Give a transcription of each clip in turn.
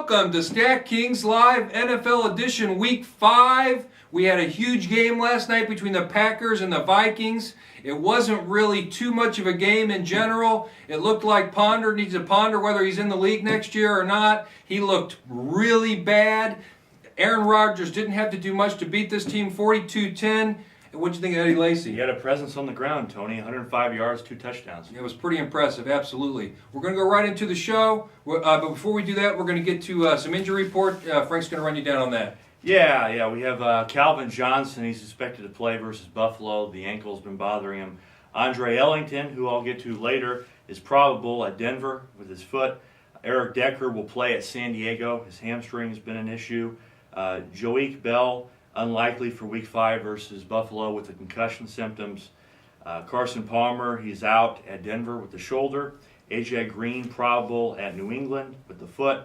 Welcome to Stack Kings Live NFL Edition Week 5. We had a huge game last night between the Packers and the Vikings. It wasn't really too much of a game in general. It looked like Ponder needs to ponder whether he's in the league next year or not. He looked really bad. Aaron Rodgers didn't have to do much to beat this team, 42-10. What'd you think of Eddie Lacy? He had a presence on the ground, Tony. 105 yards, 2 touchdowns. It was pretty impressive, absolutely. We're going to go right into the show, but before we do that, we're going to get to some injury report. Frank's going to run you down on that. Yeah, we have Calvin Johnson. He's expected to play versus Buffalo. The ankle's been bothering him. Andre Ellington, who I'll get to later, is probable at Denver with his foot. Eric Decker will play at San Diego. His hamstring has been an issue. Joique Bell, unlikely for Week 5 versus Buffalo with the concussion symptoms. Carson Palmer, he's out at Denver with the shoulder. A.J. Green, probable at New England with the foot.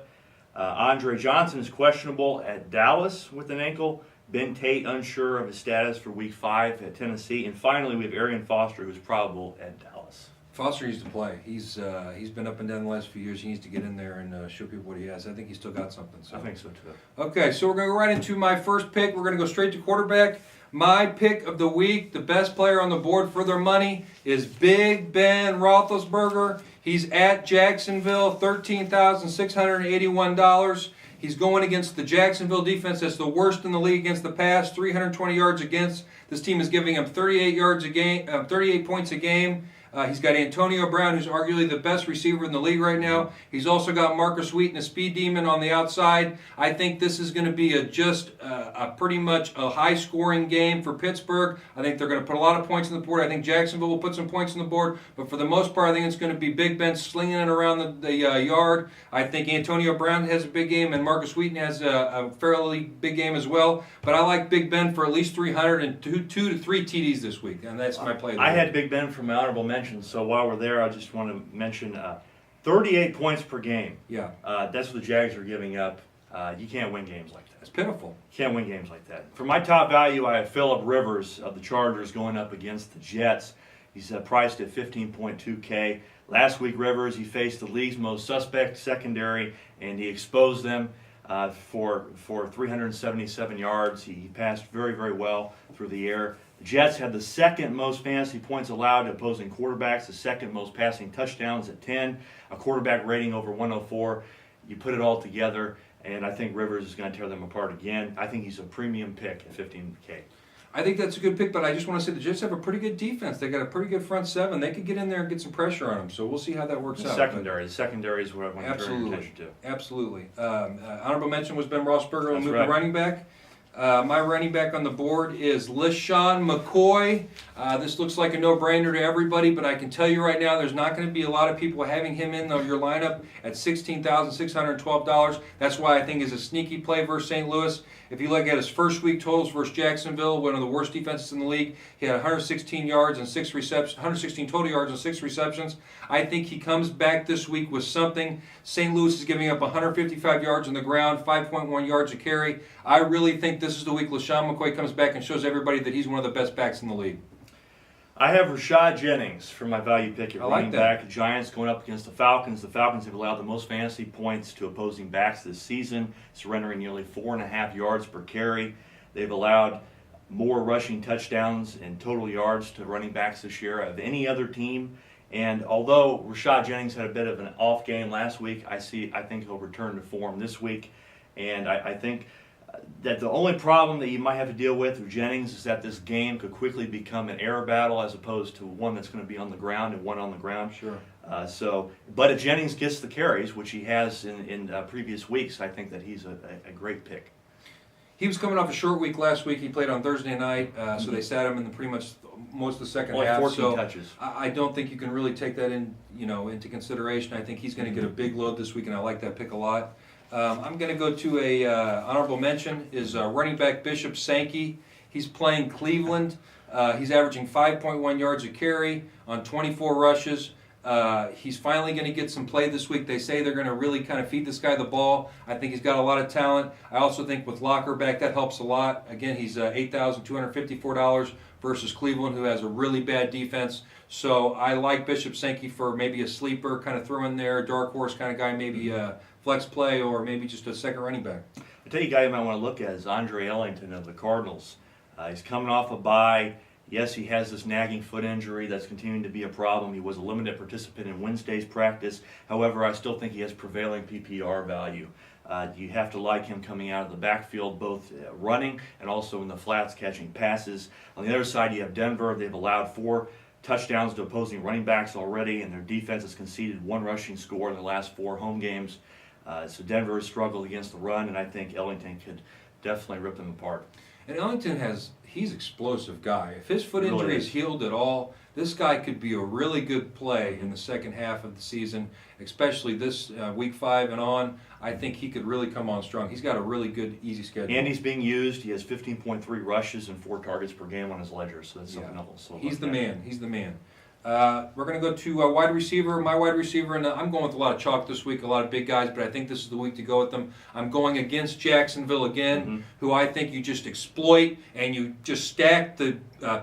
Andre Johnson is questionable at Dallas with an ankle. Ben Tate, unsure of his status for Week 5 at Tennessee. And finally, we have Arian Foster, who's probable at Dallas. Foster needs to play. He's been up and down the last few years. He needs to get in there and show people what he has. I think he's still got something. So. I think so, too. Okay, so we're going to go right into my first pick. We're going to go straight to quarterback. My pick of the week, the best player on the board for their money, is Big Ben Roethlisberger. He's at Jacksonville, $13,681. He's going against the Jacksonville defense that's the worst in the league against the pass, 320 yards against. This team is giving him 38 points a game. He's got Antonio Brown, who's arguably the best receiver in the league right now. He's also got Marcus Wheaton, a speed demon on the outside. I think this is going to be pretty much a high-scoring game for Pittsburgh. I think they're going to put a lot of points on the board. I think Jacksonville will put some points on the board. But for the most part, I think it's going to be Big Ben slinging it around the yard. I think Antonio Brown has a big game, and Marcus Wheaton has a fairly big game as well. But I like Big Ben for at least 300 and 2 to 3 TDs this week, and that's my play. I had Big Ben for my honorable mention. So while we're there, I just want to mention 38 points per game. Yeah. That's what the Jags are giving up. You can't win games like that. It's pitiful. You can't win games like that. For my top value, I have Phillip Rivers of the Chargers going up against the Jets. He's priced at $15.2K. Last week, Rivers, he faced the league's most suspect secondary, and he exposed them for 377 yards. He passed very, very well through the air. The Jets had the second most fantasy points allowed to opposing quarterbacks, the second most passing touchdowns at 10, a quarterback rating over 104. You put it all together, and I think Rivers is going to tear them apart again. I think he's a premium pick at $15K. I think that's a good pick, but I just want to say the Jets have a pretty good defense. They got a pretty good front seven. They could get in there and get some pressure on them, so we'll see how that works out. The secondary is what I want to turn your attention to. Absolutely. Honorable mention was Ben Roethlisberger. We'll move to running back. My running back on the board is LeSean McCoy. This looks like a no-brainer to everybody, but I can tell you right now there's not going to be a lot of people having him in your lineup at $16,612. That's why I think he's a sneaky play versus St. Louis. If you look at his first week totals versus Jacksonville, one of the worst defenses in the league, he had 116 yards and 6 receptions, 116 total yards and 6 receptions. I think he comes back this week with something. St. Louis is giving up 155 yards on the ground, 5.1 yards a carry. I really think this is the week LeSean McCoy comes back and shows everybody that he's one of the best backs in the league. I have Rashad Jennings for my value pick at running back. Giants going up against the Falcons. The Falcons have allowed the most fantasy points to opposing backs this season, surrendering nearly 4.5 yards per carry. They've allowed more rushing touchdowns and total yards to running backs this year of any other team. And although Rashad Jennings had a bit of an off game last week, I think he'll return to form this week. And I think that the only problem that you might have to deal with Jennings is that this game could quickly become an air battle as opposed to one that's going to be on the ground and one on the ground. Sure. But if Jennings gets the carries, which he has in previous weeks, I think that he's a great pick. He was coming off a short week last week. He played on Thursday night, so they sat him in pretty much most of the second half. 14 touches. I don't think you can really take that into consideration. I think he's going to get a big load this week, and I like that pick a lot. I'm going to go to a honorable mention is running back Bishop Sankey. He's playing Cleveland. He's averaging 5.1 yards a carry on 24 rushes. He's finally going to get some play this week. They say they're going to really kind of feed this guy the ball. I think he's got a lot of talent. I also think with Locker back, that helps a lot. Again, he's $8,254 versus Cleveland, who has a really bad defense. So I like Bishop Sankey for maybe a sleeper, kind of throw in there, dark horse kind of guy, maybe flex play or maybe just a second running back. I tell you, a guy you might want to look at is Andre Ellington of the Cardinals. He's coming off a bye. Yes, he has this nagging foot injury that's continuing to be a problem. He was a limited participant in Wednesday's practice. However, I still think he has prevailing PPR value. You have to like him coming out of the backfield, both running and also in the flats catching passes. On the other side, you have Denver. They've allowed 4 touchdowns to opposing running backs already, and their defense has conceded 1 rushing score in the last 4 home games. So Denver has struggled against the run, and I think Ellington could definitely rip them apart. And Ellington he's an explosive guy. If his foot Really injury is. is healed at all, this guy could be a really good play in the second half of the season, especially this week 5 and on. I think he could really come on strong. He's got a really good, easy schedule. And he's being used. He has 15.3 rushes and 4 targets per game on his ledger, so that's something else. He's the man. He's the man. We're going to go to wide receiver. My wide receiver, and I'm going with a lot of chalk this week, a lot of big guys, but I think this is the week to go with them. I'm going against Jacksonville again, who I think you just exploit and you just stack the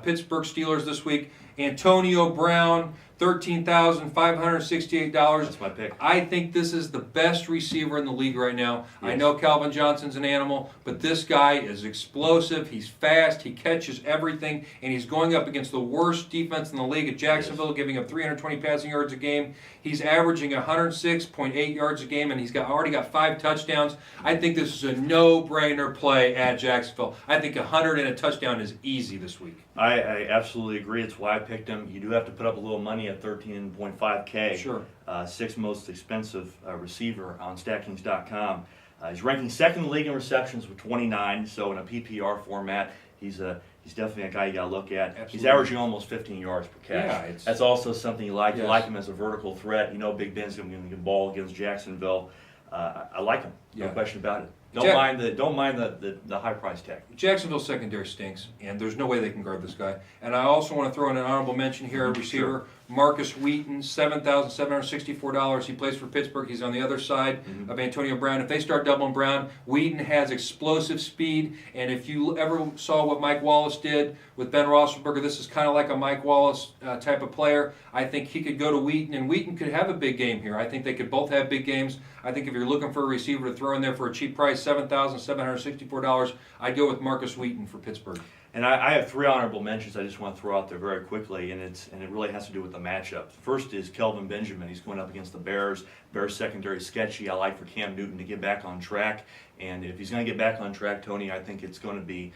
Pittsburgh Steelers this week. Antonio Brown, $13,568. That's my pick. I think this is the best receiver in the league right now. Yes. I know Calvin Johnson's an animal, but this guy is explosive. He's fast. He catches everything, and he's going up against the worst defense in the league at Jacksonville, giving up 320 passing yards a game. He's averaging 106.8 yards a game, and he's already got 5 touchdowns. I think this is a no-brainer play at Jacksonville. I think 100 and a touchdown is easy this week. I absolutely agree. It's why I picked him. You do have to put up a little money at $13.5K. Sure. 6th most expensive receiver on StatKings.com. He's ranking 2nd in the league in receptions with 29. So in a PPR format, he's definitely a guy you got to look at. Absolutely. He's averaging almost 15 yards per catch. Yeah, that's also something you like. Yes. You like him as a vertical threat. You know Big Ben's going to get ball against Jacksonville. I like him. No question about it. Don't mind the high price tag. Jacksonville's secondary stinks, and there's no way they can guard this guy. And I also want to throw in an honorable mention here, a receiver, Sure. Marcus Wheaton, $7,764. He plays for Pittsburgh. He's on the other side of Antonio Brown. If they start doubling Brown, Wheaton has explosive speed, and if you ever saw what Mike Wallace did with Ben Roethlisberger, this is kind of like a Mike Wallace type of player. I think he could go to Wheaton, and Wheaton could have a big game here. I think they could both have big games. I think if you're looking for a receiver to throw in there for a cheap price, $7,764, I'd go with Marcus Wheaton for Pittsburgh. And I have 3 honorable mentions I just want to throw out there very quickly, and it really has to do with the matchup. First is Kelvin Benjamin. He's going up against the Bears. Bears secondary sketchy. I like for Cam Newton to get back on track, and if he's going to get back on track, Tony, I think it's going to be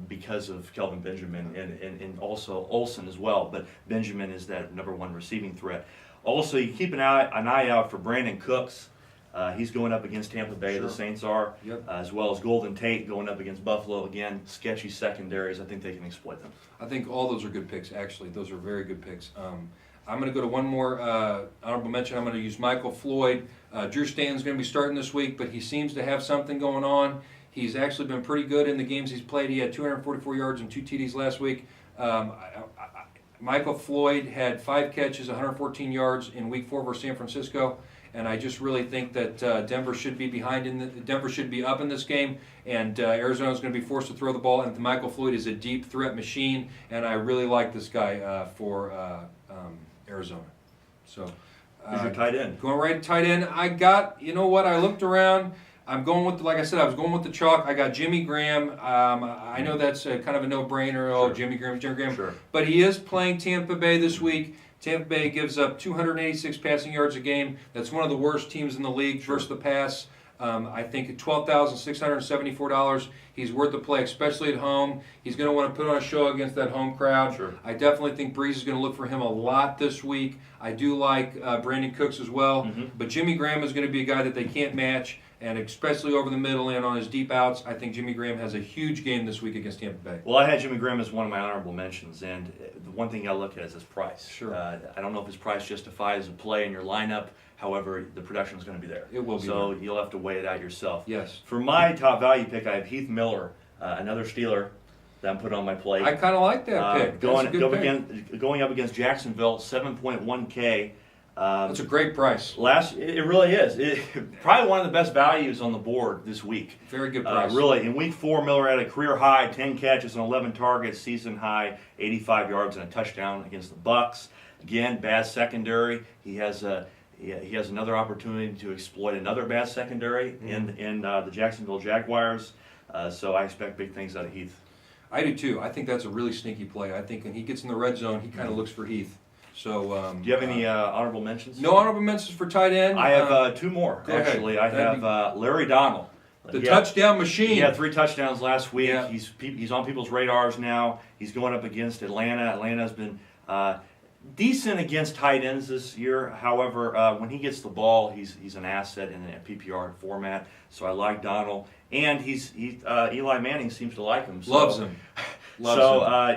because of Kelvin Benjamin and also Olsen as well. But Benjamin is that #1 receiving threat. Also, you keep an eye out for Brandon Cooks. He's going up against Tampa Bay, Sure. the Saints are, Yep. as well as Golden Tate going up against Buffalo. Again, sketchy secondaries. I think they can exploit them. I think all those are good picks, actually. Those are very good picks. I'm going to go to one more honorable mention. I'm going to use Michael Floyd. Drew Stanton's going to be starting this week, but he seems to have something going on. He's actually been pretty good in the games he's played. He had 244 yards and 2 TDs last week. Michael Floyd had 5 catches, 114 yards in Week 4 versus San Francisco. And I just really think that Denver should be Denver should be up in this game, and Arizona's going to be forced to throw the ball. And Michael Floyd is a deep threat machine, and I really like this guy for Arizona. So, Who's your tight end? going right to tight end. I got, you know what? I looked around. I'm going with, like I said, I was going with the chalk. I got Jimmy Graham. I know that's kind of a no-brainer. Oh, Sure. Jimmy Graham. Sure. But he is playing Tampa Bay this week. Tampa Bay gives up 286 passing yards a game. That's one of the worst teams in the league versus the pass. I think at $12,674, he's worth the play, especially at home. He's going to want to put on a show against that home crowd. Sure. I definitely think Breeze is going to look for him a lot this week. I do like Brandon Cooks as well. But Jimmy Graham is going to be a guy that they can't match, and especially over the middle and on his deep outs, I think Jimmy Graham has a huge game this week against Tampa Bay. Well, I had Jimmy Graham as one of my honorable mentions, and the one thing I look at is his price. Sure. I don't know if his price justifies a play in your lineup. However, the production is going to be there. It will be So there. you'll have to weigh it out yourself. Yes. For my top value pick, I have Heath Miller, another Steeler that I'm putting on my plate. I kind of like that pick. That's a good pick. Going up against Jacksonville, 7.1K. That's a great price. It really is. Probably one of the best values on the board this week. Very good price. Really, in Week 4, Miller had a career high, 10 catches and 11 targets, season high, 85 yards and a touchdown against the Bucks. Again, bad secondary. He has he has another opportunity to exploit another bad secondary in the Jacksonville Jaguars. So I expect big things out of Heath. I do too. I think that's a really sneaky play. I think when he gets in the red zone, he kind of looks for Heath. So, do you have any honorable mentions? No honorable mentions for tight end. I have two more, actually. I have Larry Donnell. The touchdown machine. He had 3 touchdowns last week. Yeah. He's on people's radars now. He's going up against Atlanta. Atlanta's been decent against tight ends this year. However, when he gets the ball, he's an asset in a PPR format. So I like Donnell. And Eli Manning seems to like him. So, Loves him.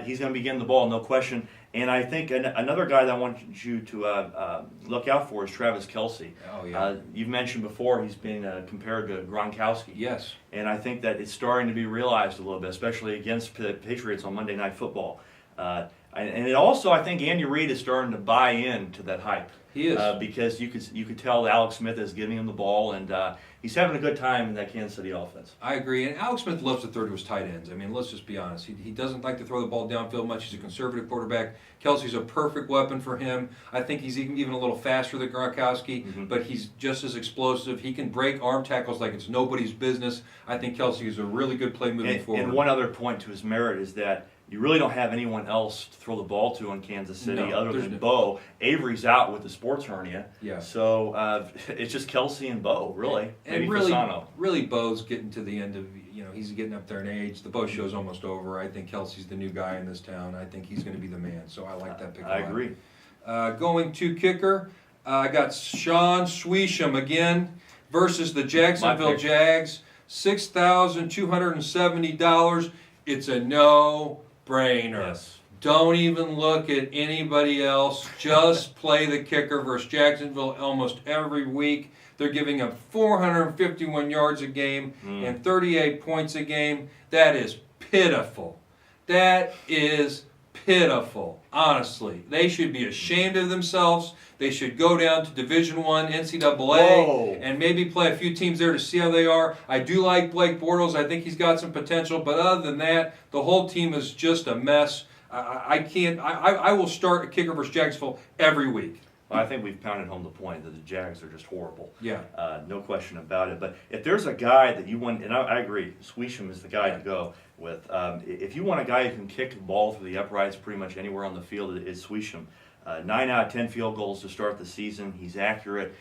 He's going to be getting the ball, no question. And I think another guy that I want you to look out for is Travis Kelce. Oh, yeah. You've mentioned before he's been compared to Gronkowski. Yes. And I think that it's starting to be realized a little bit, especially against the Patriots on Monday Night Football. And it also, I think Andy Reid is starting to buy into that hype. He is. Because you could tell that Alex Smith is giving him the ball, and he's having a good time in that Kansas City offense. I agree. And Alex Smith loves to throw to his tight ends. I mean, let's just be honest. He doesn't like to throw the ball downfield much. He's a conservative quarterback. Kelsey's a perfect weapon for him. I think he's even a little faster than Gronkowski, but he's just as explosive. He can break arm tackles like it's nobody's business. I think Kelsey is a really good play moving forward. And one other point to his merit is that you really don't have anyone else to throw the ball to in Kansas City other than Bo. Avery's out with the sports hernia. Yeah. So it's just Kelsey and Bo, really. And really, Bo's getting to the end of, he's getting up there in age. The Bo show's almost over. I think Kelsey's the new guy in this town. I think he's going to be the man. So I like that pick a lot. I agree. Going to kicker, I got Sean Swisham again versus the Jacksonville Jags. $6,270. It's a no-brainer. Yes. Don't even look at anybody else. Just play the kicker versus Jacksonville almost every week. They're giving up 451 yards a game and 38 points a game. That is pitiful. That is pitiful. Honestly, they should be ashamed of themselves. They should go down to Division I, NCAA, and maybe play a few teams there to see how they are. I do like Blake Bortles. I think he's got some potential. But other than that, the whole team is just a mess. I will start a kicker versus Jacksonville every week. Well, I think we've pounded home the point that the Jags are just horrible. Yeah. No question about it. But if there's a guy that you want, and I agree, Swisham is the guy to go with. If you want a guy who can kick the ball through the uprights pretty much anywhere on the field, it's Swisham. 9 out of 10 field goals to start the season. He's accurate.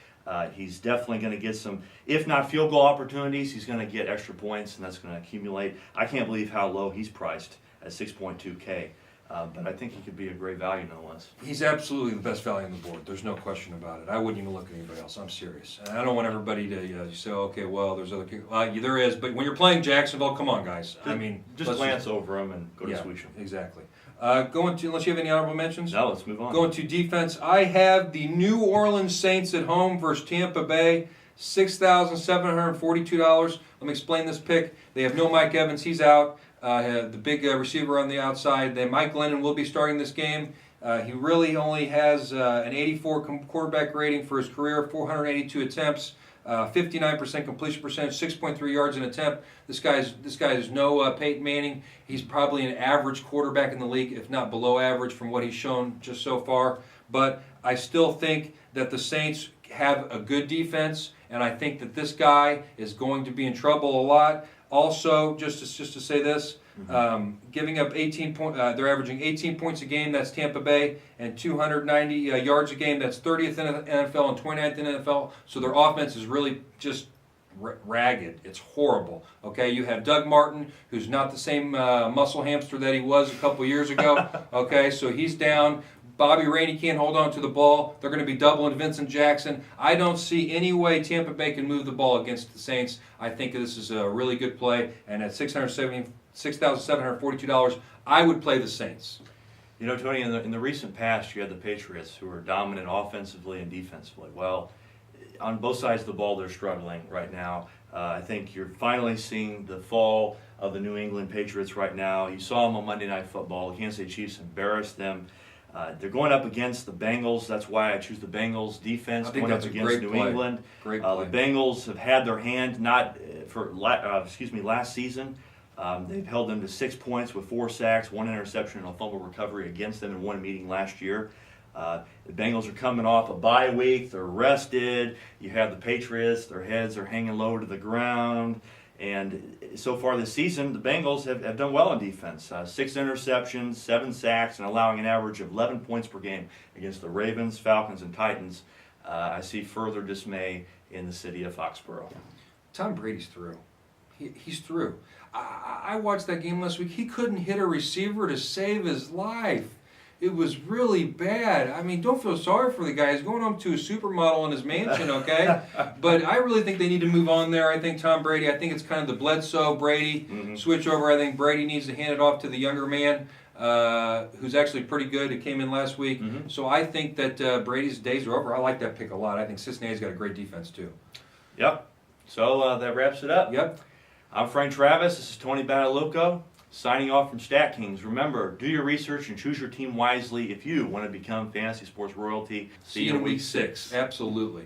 He's definitely going to get some, if not field goal opportunities, he's going to get extra points, and that's going to accumulate. I can't believe how low he's priced at 6.2K. But I think he could be a great value nonetheless. He's absolutely the best value on the board. There's no question about it. I wouldn't even look at anybody else. I'm serious. And I don't want everybody to say, okay, well, there's other kickers. There is, but when you're playing Jacksonville, come on, guys. Just glance over him and go to Swisham. Exactly. Unless you have any honorable mentions? No, let's move on. Going to defense, I have the New Orleans Saints at home versus Tampa Bay. $6,742. Let me explain this pick. They have no Mike Evans. He's out. The big receiver on the outside. Then Mike Glennon will be starting this game. He really only has an 84 quarterback rating for his career, 482 attempts, 59% completion percentage, 6.3 yards an attempt. This guy is no Peyton Manning. He's probably an average quarterback in the league, if not below average from what he's shown just so far. But I still think that the Saints have a good defense, and I think that this guy is going to be in trouble a lot. Also, just to say this, giving up 18 points, they're averaging 18 points a game. That's Tampa Bay, and 290 yards a game. That's 30th in the NFL and 29th in the NFL. So their offense is really just ragged. It's horrible. Okay, you have Doug Martin, who's not the same muscle hamster that he was a couple years ago. Okay, so he's down. Bobby Rainey can't hold on to the ball. They're going to be doubling Vincent Jackson. I don't see any way Tampa Bay can move the ball against the Saints. I think this is a really good play. And at $6,742, I would play the Saints. You know, Tony, in the recent past, you had the Patriots who were dominant offensively and defensively. Well, on both sides of the ball, they're struggling right now. I think you're finally seeing the fall of the New England Patriots right now. You saw them on Monday Night Football. The Kansas City Chiefs embarrassed them. They're going up against the Bengals. That's why I choose the Bengals defense going up against New England. Great play. The Bengals have had their hand last season. They've held them to 6 points with 4 sacks, 1 interception, and a fumble recovery against them in one meeting last year. The Bengals are coming off a bye week. They're rested. You have the Patriots. Their heads are hanging low to the ground. And so far this season, the Bengals have done well on defense. 6 interceptions, 7 sacks, and allowing an average of 11 points per game against the Ravens, Falcons, and Titans. I see further dismay in the city of Foxborough. Tom Brady's through. He's through. I watched that game last week. He couldn't hit a receiver to save his life. It was really bad. I mean, don't feel sorry for the guy. He's going home to a supermodel in his mansion, okay? But I really think they need to move on there. I think Tom Brady, I think it's kind of the Bledsoe Brady switch over. I think Brady needs to hand it off to the younger man, who's actually pretty good. It came in last week. So I think that Brady's days are over. I like that pick a lot. I think Cincinnati's got a great defense, too. Yep. So that wraps it up. Yep. I'm Frank Travis. This is Tony Badalucco. Signing off from Stat Kings. Remember, do your research and choose your team wisely if you want to become fantasy sports royalty. See you in week 6. Absolutely.